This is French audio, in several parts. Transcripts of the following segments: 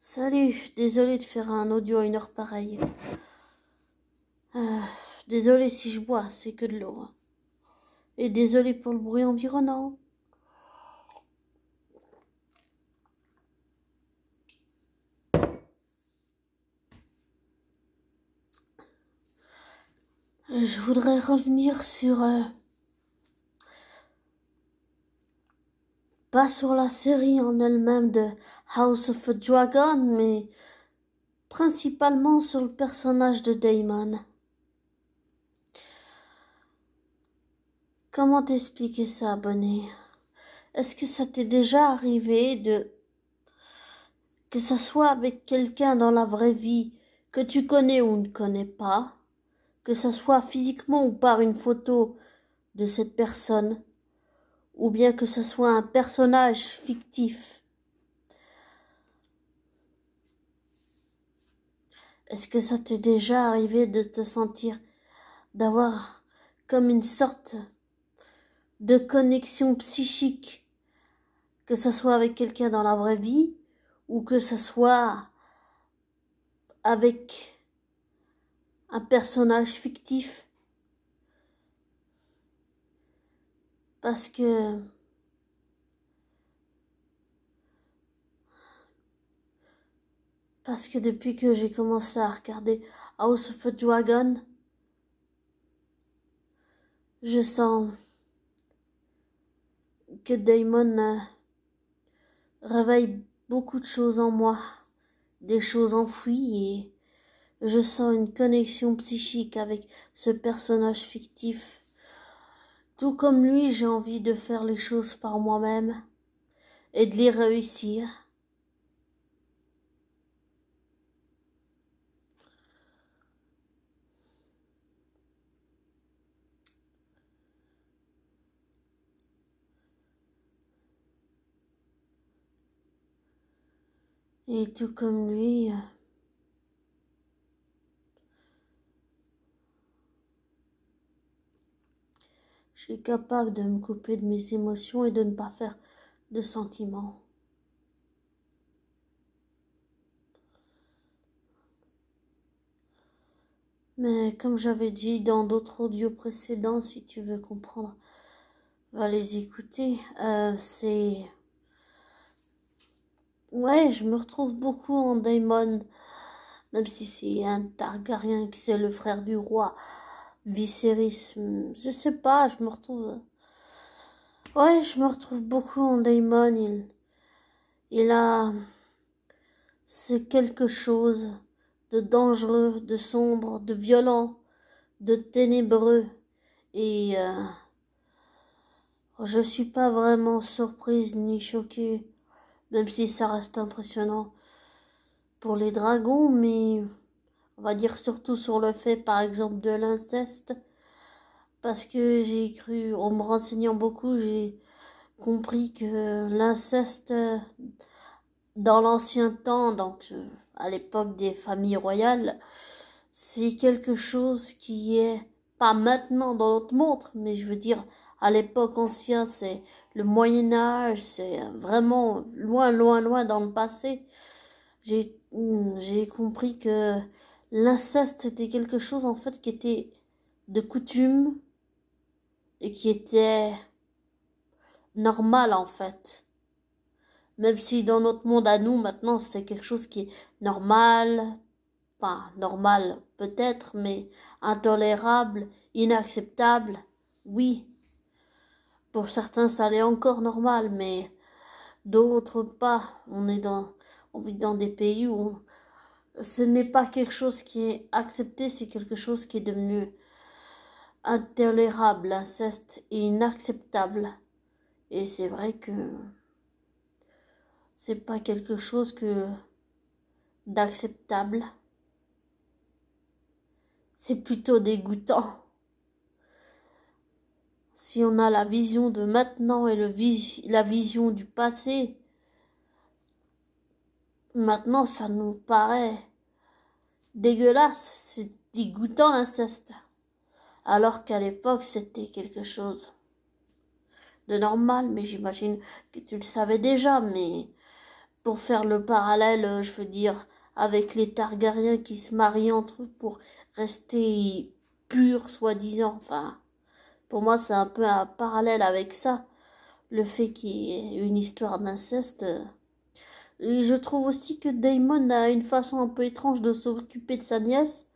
Salut, désolé de faire un audio à une heure pareille. Désolé si je bois, c'est que de l'eau. Et désolé pour le bruit environnant. Je voudrais revenir sur... pas sur la série en elle-même de House of a Dragon, mais principalement sur le personnage de Daemon. Comment t'expliquer ça, Bonnie? Est-ce que ça t'est déjà arrivé que ça soit avec quelqu'un dans la vraie vie que tu connais ou ne connais pas, que ça soit physiquement ou par une photo de cette personne, ou bien que ce soit un personnage fictif? Est-ce que ça t'est déjà arrivé de te sentir, d'avoir comme une sorte de connexion psychique, que ce soit avec quelqu'un dans la vraie vie, ou que ce soit avec un personnage fictif? Parce que depuis que j'ai commencé à regarder House of a Dragon, je sens que Daemon réveille beaucoup de choses en moi, des choses enfouies, et je sens une connexion psychique avec ce personnage fictif. Tout comme lui, j'ai envie de faire les choses par moi-même et de les réussir. Et tout comme lui, je suis capable de me couper de mes émotions et de ne pas faire de sentiments. Mais comme j'avais dit dans d'autres audios précédents, si tu veux comprendre, va les écouter. Ouais, je me retrouve beaucoup en Daemon, même si c'est un Targaryen, qui c'est le frère du roi Viserys. Je sais pas, je me retrouve... Ouais, je me retrouve beaucoup en Daemon. Il a... C'est quelque chose de dangereux, de sombre, de violent, de ténébreux. Et je suis pas vraiment surprise ni choquée, même si ça reste impressionnant pour les dragons, mais on va dire surtout sur le fait, par exemple, de l'inceste, parce que j'ai cru, en me renseignant beaucoup, j'ai compris que l'inceste, dans l'ancien temps, donc à l'époque des familles royales, c'est quelque chose qui est pas maintenant dans notre monde, mais je veux dire à l'époque ancienne, c'est le Moyen Âge, c'est vraiment loin, loin, loin dans le passé. J'ai compris que l'inceste était quelque chose en fait qui était de coutume et qui était normal en fait. Même si dans notre monde à nous maintenant c'est quelque chose qui est normal, enfin normal peut-être, mais intolérable, inacceptable, oui. Pour certains ça l'est encore normal, mais d'autres pas. On vit dans des pays où ce n'est pas quelque chose qui est accepté, c'est quelque chose qui est devenu intolérable. L'inceste est inacceptable. Et c'est vrai que c'est pas quelque chose d'acceptable. C'est plutôt dégoûtant. Si on a la vision de maintenant et la vision du passé, maintenant ça nous paraît dégueulasse, c'est dégoûtant l'inceste. Alors qu'à l'époque c'était quelque chose de normal, mais j'imagine que tu le savais déjà, mais pour faire le parallèle, je veux dire, avec les Targaryens qui se marient entre eux pour rester purs, soi-disant. Enfin, pour moi, c'est un peu un parallèle avec ça. Le fait qu'il y ait une histoire d'inceste. Et je trouve aussi que Daemon a une façon un peu étrange de s'occuper de sa nièce.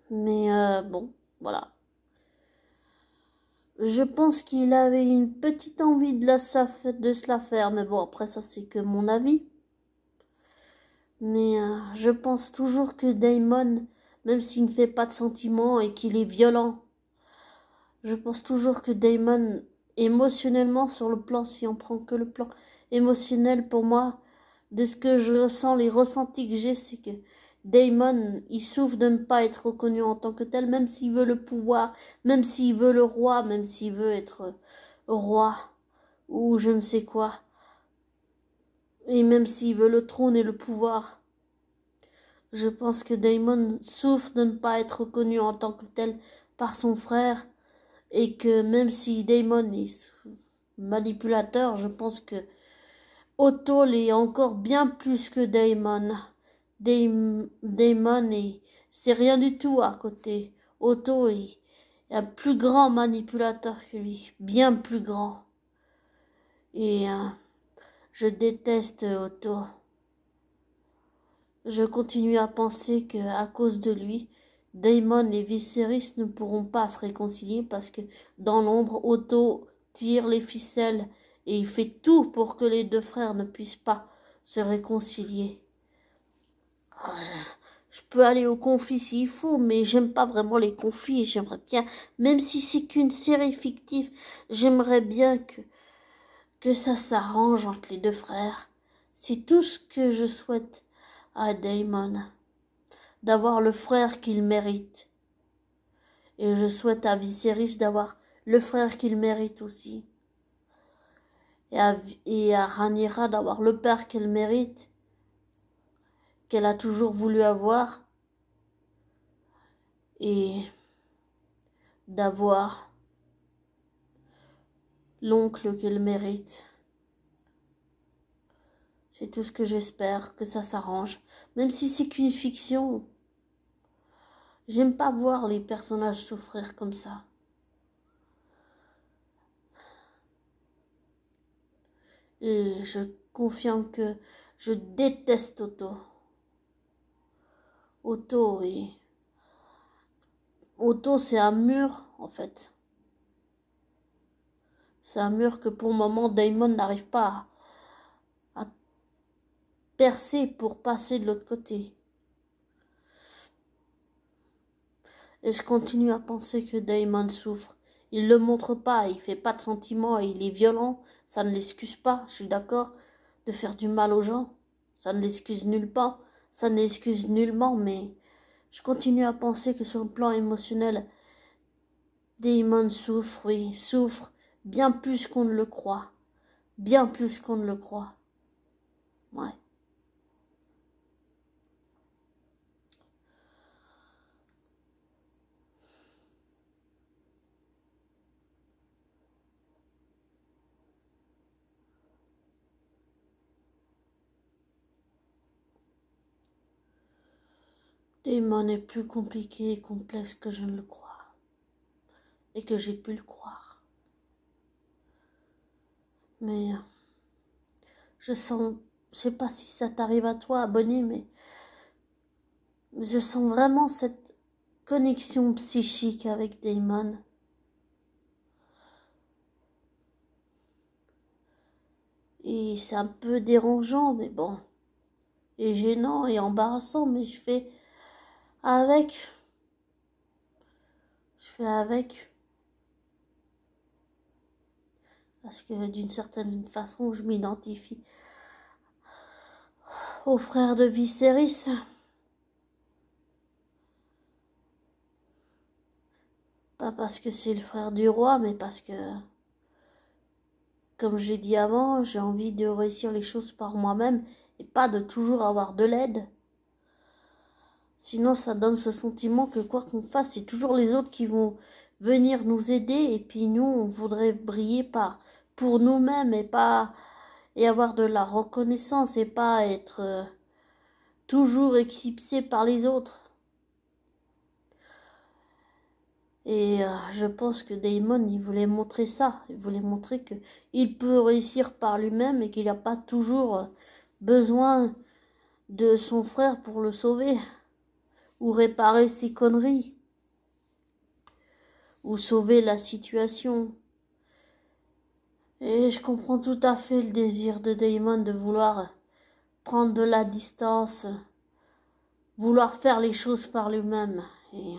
Mais bon, voilà. Je pense qu'il avait une petite envie de se la faire. Mais bon, après ça, c'est que mon avis. Mais je pense toujours que Daemon, même s'il ne fait pas de sentiments et qu'il est violent, je pense toujours que Daemon, émotionnellement, sur le plan, si on prend que le plan émotionnel, pour moi, de ce que je ressens, les ressentis que j'ai, c'est que Daemon, il souffre de ne pas être reconnu en tant que tel, même s'il veut le pouvoir, même s'il veut le roi, même s'il veut être roi, ou je ne sais quoi, et même s'il veut le trône et le pouvoir. Je pense que Daemon souffre de ne pas être reconnu en tant que tel par son frère, et que même si Daemon est manipulateur, je pense que Otto l'est encore bien plus que Daemon. Daemon c'est rien du tout à côté. Otto est un plus grand manipulateur que lui, bien plus grand. Et je déteste Otto. Je continue à penser que à cause de lui, Daemon et Viserys ne pourront pas se réconcilier parce que dans l'ombre, Otto tire les ficelles et il fait tout pour que les deux frères ne puissent pas se réconcilier. Je peux aller au conflit s'il faut, mais j'aime pas vraiment les conflits et j'aimerais bien, même si c'est qu'une série fictive, j'aimerais bien que ça s'arrange entre les deux frères. C'est tout ce que je souhaite à Daemon, d'avoir le frère qu'il mérite. Et je souhaite à Viserys d'avoir le frère qu'il mérite aussi. Et à Rhaenyra d'avoir le père qu'elle mérite, qu'elle a toujours voulu avoir. Et d'avoir l'oncle qu'elle mérite. C'est tout ce que j'espère, que ça s'arrange. Même si c'est qu'une fiction. J'aime pas voir les personnages souffrir comme ça. Et je confirme que je déteste Otto. Otto, c'est un mur, en fait. C'est un mur que pour le moment, Daemon n'arrive pas à percer pour passer de l'autre côté. Et je continue à penser que Daemon souffre. Il le montre pas, il fait pas de sentiments, il est violent. Ça ne l'excuse pas, je suis d'accord, de faire du mal aux gens. Ça ne l'excuse nullement, ça ne l'excuse nullement, mais je continue à penser que sur le plan émotionnel, Daemon souffre, oui, souffre bien plus qu'on ne le croit. Bien plus qu'on ne le croit. Ouais. Daemon est plus compliqué et complexe que je ne le crois. Et que j'ai pu le croire. Mais je sens, je sais pas si ça t'arrive à toi, abonné, mais je sens vraiment cette connexion psychique avec Daemon. Et c'est un peu dérangeant, mais bon. Et gênant et embarrassant, mais je fais avec. Je fais avec. Parce que d'une certaine façon, je m'identifie au frère de Viserys. Pas parce que c'est le frère du roi, mais parce que, comme j'ai dit avant, j'ai envie de réussir les choses par moi-même et pas de toujours avoir de l'aide. Sinon, ça donne ce sentiment que quoi qu'on fasse, c'est toujours les autres qui vont venir nous aider et puis nous, on voudrait briller pour nous-mêmes et avoir de la reconnaissance et pas être toujours éclipsé par les autres. Et je pense que Damon, il voulait montrer ça. Il voulait montrer qu'il peut réussir par lui-même et qu'il n'a pas toujours besoin de son frère pour le sauver. Ou réparer ses conneries. Ou sauver la situation. Et je comprends tout à fait le désir de Damon de vouloir prendre de la distance. Vouloir faire les choses par lui-même. Et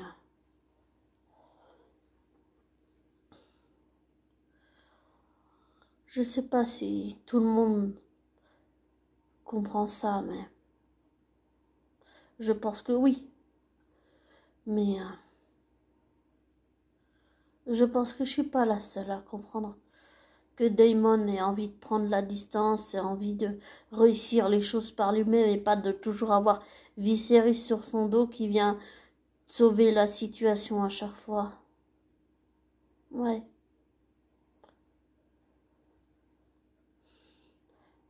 je sais pas si tout le monde comprend ça, mais je pense que oui. Mais je pense que je suis pas la seule à comprendre que Damon ait envie de prendre la distance et envie de réussir les choses par lui-même et pas de toujours avoir Viserys sur son dos qui vient sauver la situation à chaque fois. Ouais.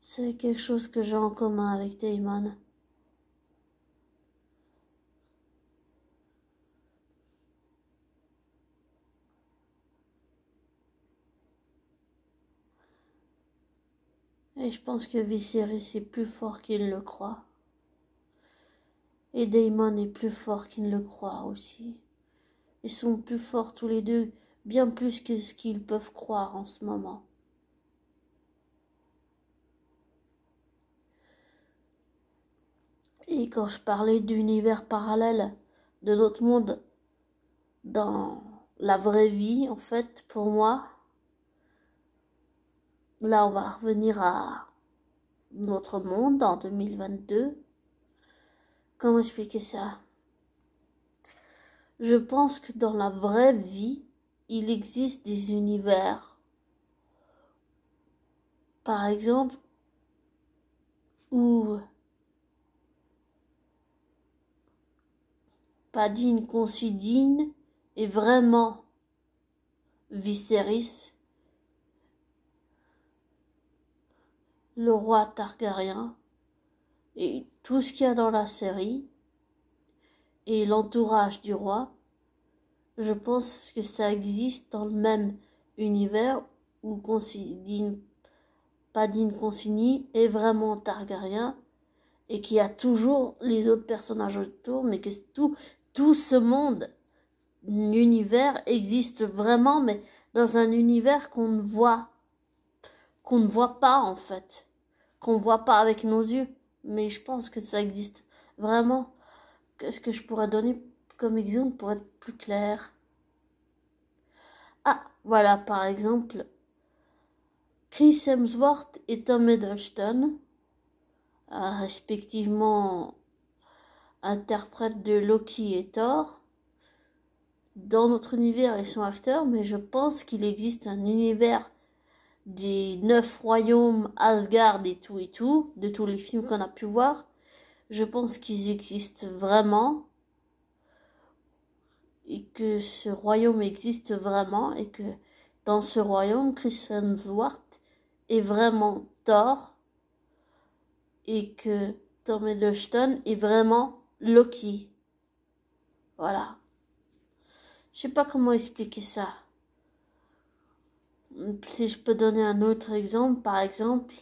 C'est quelque chose que j'ai en commun avec Damon. Et je pense que Viserys est plus fort qu'il le croit. Et Damon est plus fort qu'il ne le croit aussi. Ils sont plus forts tous les deux, bien plus que ce qu'ils peuvent croire en ce moment. Et quand je parlais d'univers parallèle, de notre monde, dans la vraie vie, en fait, pour moi, là on va revenir à notre monde en 2022. Comment expliquer ça? Je pense que dans la vraie vie, il existe des univers, par exemple, où Padine Considine est vraiment Viserys, le roi Targaryen, et tout ce qu'il y a dans la série, et l'entourage du roi. Je pense que ça existe dans le même univers où Padine Consigny est vraiment Targaryen et qu'il y a toujours les autres personnages autour, mais que tout ce monde, l'univers existe vraiment, mais dans un univers qu'on ne voit pas en fait, qu'on ne voit pas avec nos yeux, mais je pense que ça existe vraiment. Qu'est-ce que je pourrais donner comme exemple pour être plus clair? Ah, voilà, par exemple, Chris Hemsworth et Tom Hiddleston, respectivement interprètes de Loki et Thor. Dans notre univers, ils sont acteurs, mais je pense qu'il existe un univers des 9 royaumes, Asgard et tout, de tous les films qu'on a pu voir. Je pense qu'ils existent vraiment, et que ce royaume existe vraiment, et que dans ce royaume, Chris Hemsworth est vraiment Thor, et que Tom Hiddleston est vraiment Loki. Voilà. Je sais pas comment expliquer ça. Si je peux donner un autre exemple, par exemple,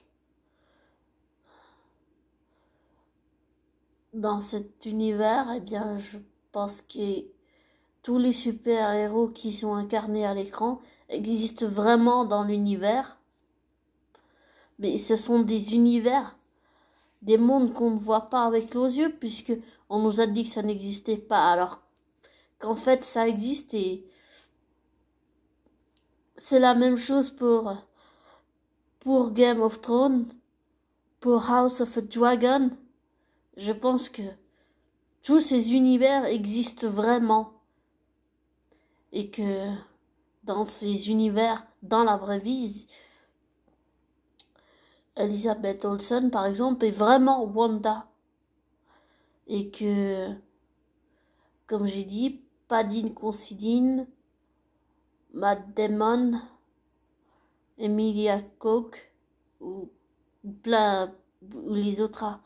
dans cet univers, eh bien, je pense que tous les super-héros qui sont incarnés à l'écran existent vraiment dans l'univers. Mais ce sont des univers, des mondes qu'on ne voit pas avec nos yeux, puisque on nous a dit que ça n'existait pas, alors qu'en fait ça existe. Et c'est la même chose pour Game of Thrones, pour House of a Dragon. Je pense que tous ces univers existent vraiment, et que dans ces univers, dans la vraie vie, Elizabeth Olsen par exemple est vraiment Wanda, et que, comme j'ai dit, Padine Considine, Matt Damon, Emilia Clarke ou plein, ou les autres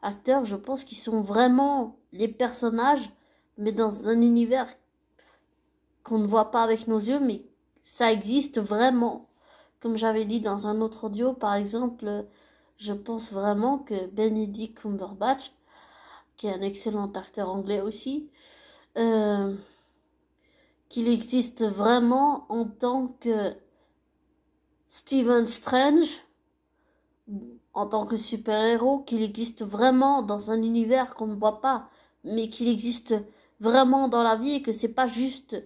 acteurs, je pense qu'ils sont vraiment les personnages, mais dans un univers qu'on ne voit pas avec nos yeux, mais ça existe vraiment. Comme j'avais dit dans un autre audio, par exemple, je pense vraiment que Benedict Cumberbatch, qui est un excellent acteur anglais aussi, qu'il existe vraiment en tant que Stephen Strange, en tant que super-héros, qu'il existe vraiment dans un univers qu'on ne voit pas, mais qu'il existe vraiment dans la vie et que c'est pas juste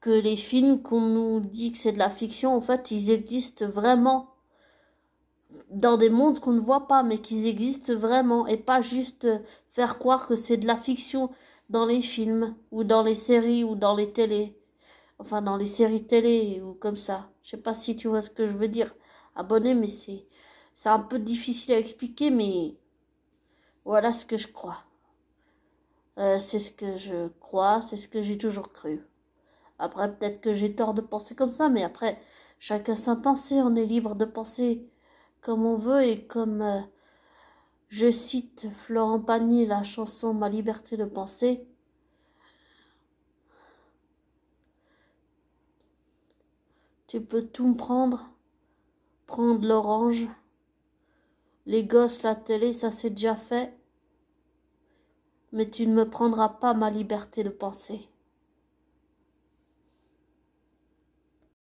que les films qu'on nous dit que c'est de la fiction, en fait, ils existent vraiment dans des mondes qu'on ne voit pas, mais qu'ils existent vraiment et pas juste faire croire que c'est de la fiction dans les films ou dans les séries ou dans les télés. Enfin, dans les séries télé ou comme ça. Je sais pas si tu vois ce que je veux dire. Abonné, mais c'est un peu difficile à expliquer, mais voilà ce que je crois. C'est ce que je crois, c'est ce que j'ai toujours cru. Après, peut-être que j'ai tort de penser comme ça, mais après, chacun sa pensée, on est libre de penser comme on veut et comme je cite Florent Pagny, la chanson Ma liberté de penser. Tu peux tout me prendre l'orange, les gosses, la télé, ça c'est déjà fait, mais tu ne me prendras pas ma liberté de penser.